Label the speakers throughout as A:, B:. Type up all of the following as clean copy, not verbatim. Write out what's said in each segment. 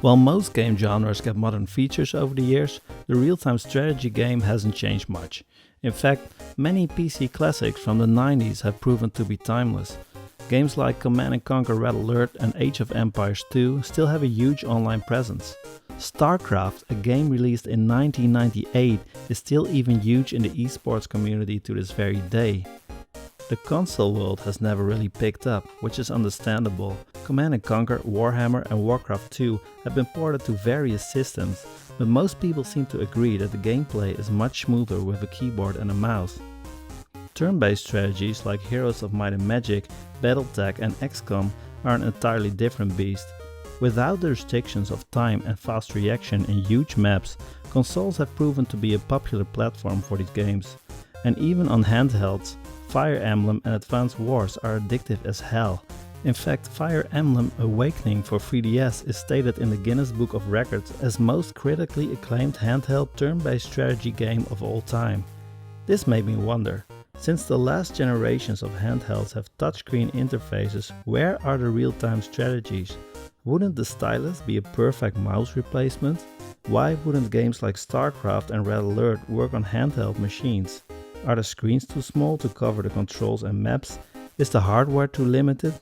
A: While most game genres get modern features over the years, the real-time strategy game hasn't changed much. In fact, many PC classics from the 90s have proven to be timeless. Games like Command & Conquer Red Alert and Age of Empires 2 still have a huge online presence. StarCraft, a game released in 1998, is still even huge in the esports community to this very day. The console world has never really picked up, which is understandable. Command & Conquer, Warhammer and Warcraft 2 have been ported to various systems, but most people seem to agree that the gameplay is much smoother with a keyboard and a mouse. Turn-based strategies like Heroes of Might and Magic, Battletech and XCOM are an entirely different beast. Without the restrictions of time and fast reaction in huge maps, consoles have proven to be a popular platform for these games. And even on handhelds, Fire Emblem and Advance Wars are addictive as hell. In fact, Fire Emblem Awakening for 3DS is stated in the Guinness Book of Records as most critically acclaimed handheld turn-based strategy game of all time. This made me wonder, since the last generations of handhelds have touchscreen interfaces, where are the real-time strategies? Wouldn't the stylus be a perfect mouse replacement? Why wouldn't games like StarCraft and Red Alert work on handheld machines? Are the screens too small to cover the controls and maps? Is the hardware too limited?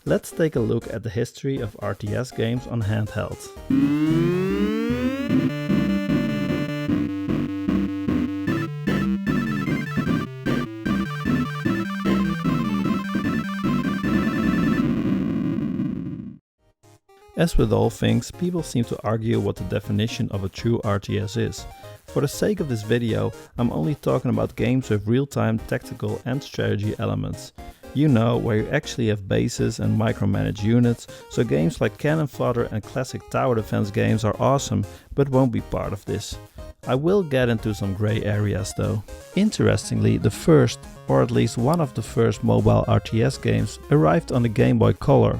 A: Let's take a look at the history of RTS games on handhelds. As with all things, people seem to argue what the definition of a true RTS is. For the sake of this video, I'm only talking about games with real-time tactical and strategy elements. You know, where you actually have bases and micromanage units, so games like Cannon Fodder and classic tower defense games are awesome, but won't be part of this. I will get into some grey areas though. Interestingly, the first, or at least one of the first mobile RTS games arrived on the Game Boy Color.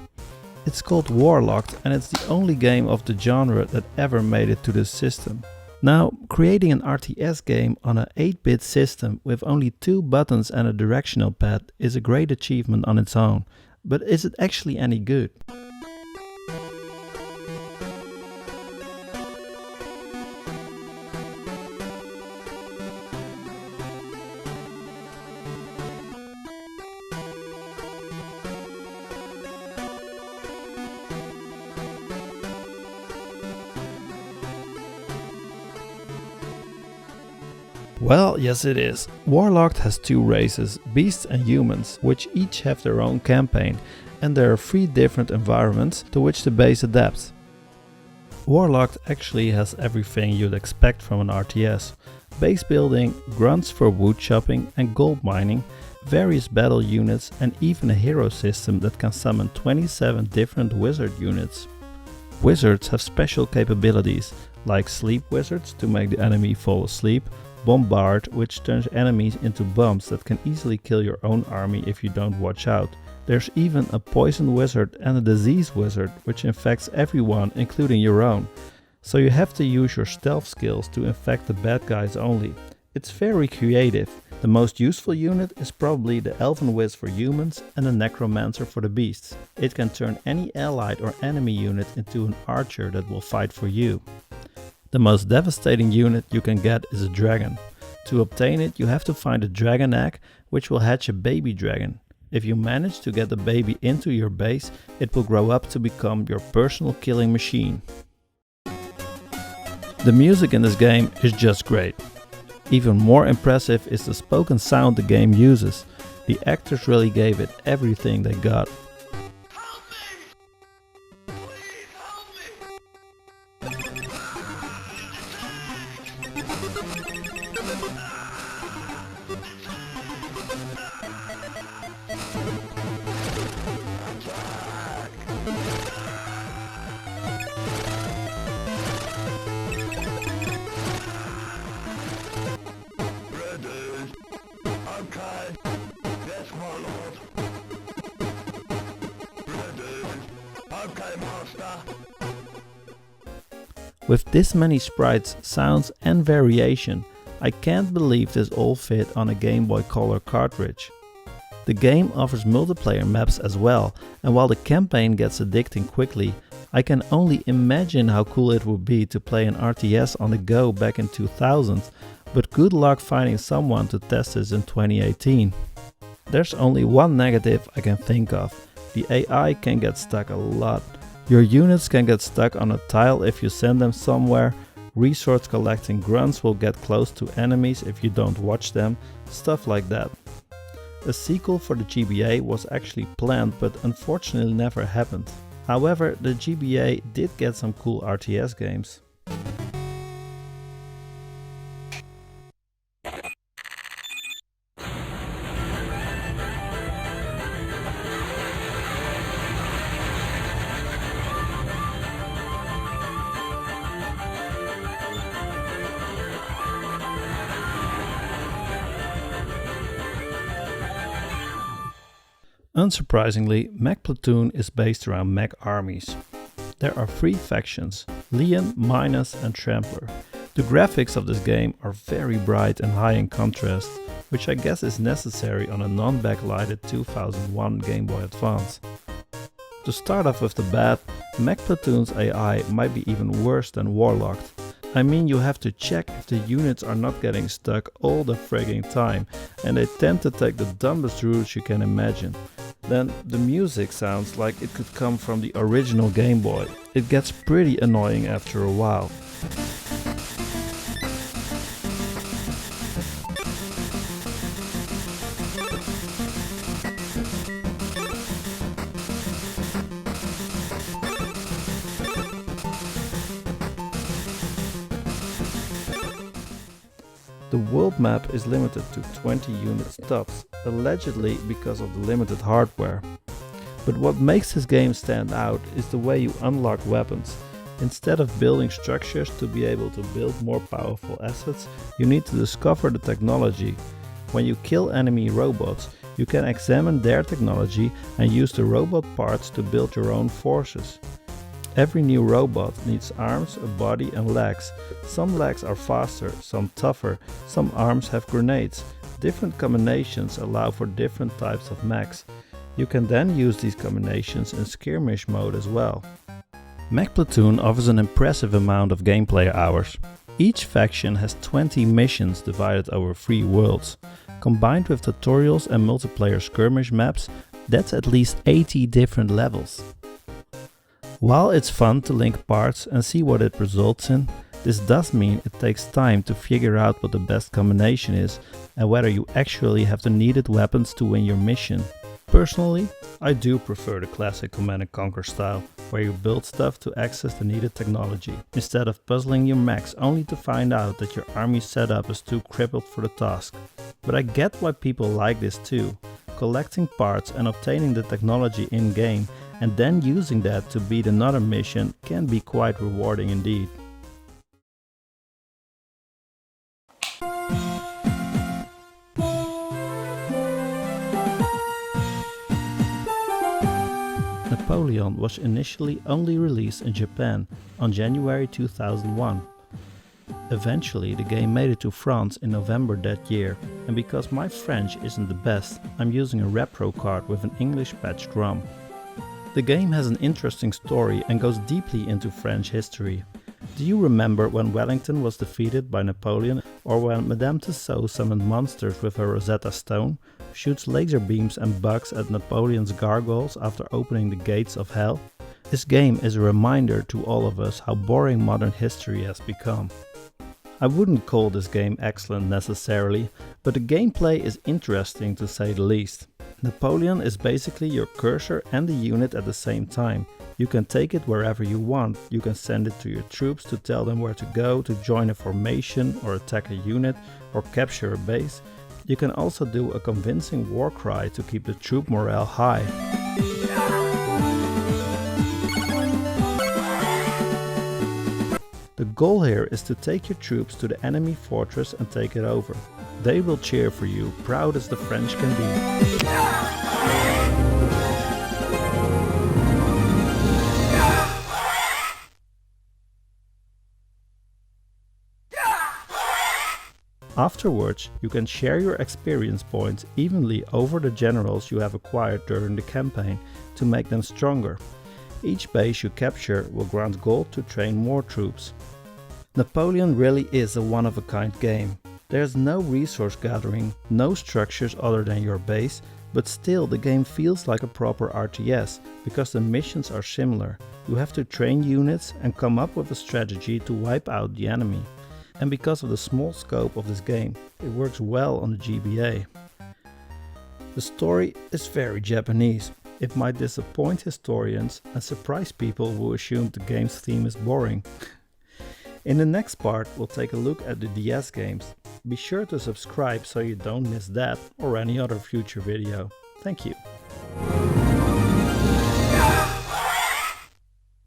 A: It's called Warlocked and it's the only game of the genre that ever made it to this system. Now, creating an RTS game on an 8-bit system with only 2 buttons and a directional pad is a great achievement on its own, but is it actually any good? Well, yes it is. Warlocked has 2 races, beasts and humans, which each have their own campaign, and there are 3 different environments to which the base adapts. Warlocked actually has everything you'd expect from an RTS. Base building, grunts for wood chopping and gold mining, various battle units and even a hero system that can summon 27 different wizard units. Wizards have special capabilities, like sleep wizards to make the enemy fall asleep, Bombard, which turns enemies into bombs that can easily kill your own army if you don't watch out. There's even a poison wizard and a disease wizard, which infects everyone, including your own. So you have to use your stealth skills to infect the bad guys only. It's very creative. The most useful unit is probably the Elven Wiz for humans and the Necromancer for the beasts. It can turn any allied or enemy unit into an archer that will fight for you. The most devastating unit you can get is a dragon. To obtain it, you have to find a dragon egg, which will hatch a baby dragon. If you manage to get the baby into your base, it will grow up to become your personal killing machine. The music in this game is just great. Even more impressive is the spoken sound the game uses. The actors really gave it everything they got. With this many sprites, sounds and variation, I can't believe this all fit on a Game Boy Color cartridge. The game offers multiplayer maps as well, and while the campaign gets addicting quickly, I can only imagine how cool it would be to play an RTS on the go back in 2000, but good luck finding someone to test this in 2018. There's only one negative I can think of. The AI can get stuck a lot. Your units can get stuck on a tile if you send them somewhere, resource collecting grunts will get close to enemies if you don't watch them, stuff like that. A sequel for the GBA was actually planned but unfortunately never happened. However, the GBA did get some cool RTS games. Unsurprisingly, Mech Platoon is based around mech armies. There are 3 factions, Leon, Minus and Trampler. The graphics of this game are very bright and high in contrast, which I guess is necessary on a non-backlighted 2001 Game Boy Advance. To start off with the bad, Mech Platoon's AI might be even worse than Warlocked. I mean, you have to check if the units are not getting stuck all the frigging time, and they tend to take the dumbest routes you can imagine. Then the music sounds like it could come from the original Game Boy. It gets pretty annoying after a while. The world map is limited to 20 units tops, allegedly because of the limited hardware. But what makes this game stand out is the way you unlock weapons. Instead of building structures to be able to build more powerful assets, you need to discover the technology. When you kill enemy robots, you can examine their technology and use the robot parts to build your own forces. Every new robot needs arms, a body and legs. Some legs are faster, some tougher, some arms have grenades. Different combinations allow for different types of mechs. You can then use these combinations in skirmish mode as well. Mech Platoon offers an impressive amount of gameplay hours. Each faction has 20 missions divided over 3 worlds. Combined with tutorials and multiplayer skirmish maps, that's at least 80 different levels. While it's fun to link parts and see what it results in, this does mean it takes time to figure out what the best combination is and whether you actually have the needed weapons to win your mission. Personally, I do prefer the classic Command & Conquer style, where you build stuff to access the needed technology, instead of puzzling your mechs only to find out that your army setup is too crippled for the task. But I get why people like this too. Collecting parts and obtaining the technology in-game and then using that to beat another mission can be quite rewarding indeed. Napoleon was initially only released in Japan on January 2001. Eventually the game made it to France in November that year, and because my French isn't the best, I'm using a repro card with an English patched ROM. The game has an interesting story and goes deeply into French history. Do you remember when Wellington was defeated by Napoleon, or when Madame Tussauds summoned monsters with her Rosetta Stone, shoots laser beams and bugs at Napoleon's gargoyles after opening the gates of hell? This game is a reminder to all of us how boring modern history has become. I wouldn't call this game excellent necessarily, but the gameplay is interesting to say the least. Napoleon is basically your cursor and the unit at the same time. You can take it wherever you want. You can send it to your troops to tell them where to go, to join a formation or attack a unit or capture a base. You can also do a convincing war cry to keep the troop morale high. The goal here is to take your troops to the enemy fortress and take it over. They will cheer for you, proud as the French can be. Afterwards, you can share your experience points evenly over the generals you have acquired during the campaign to make them stronger. Each base you capture will grant gold to train more troops. Napoleon really is a one-of-a-kind game. There's no resource gathering, no structures other than your base, but still the game feels like a proper RTS because the missions are similar. You have to train units and come up with a strategy to wipe out the enemy. And because of the small scope of this game, it works well on the GBA. The story is very Japanese. It might disappoint historians and surprise people who assume the game's theme is boring. In the next part, we'll take a look at the DS games. Be sure to subscribe so you don't miss that or any other future video. Thank you.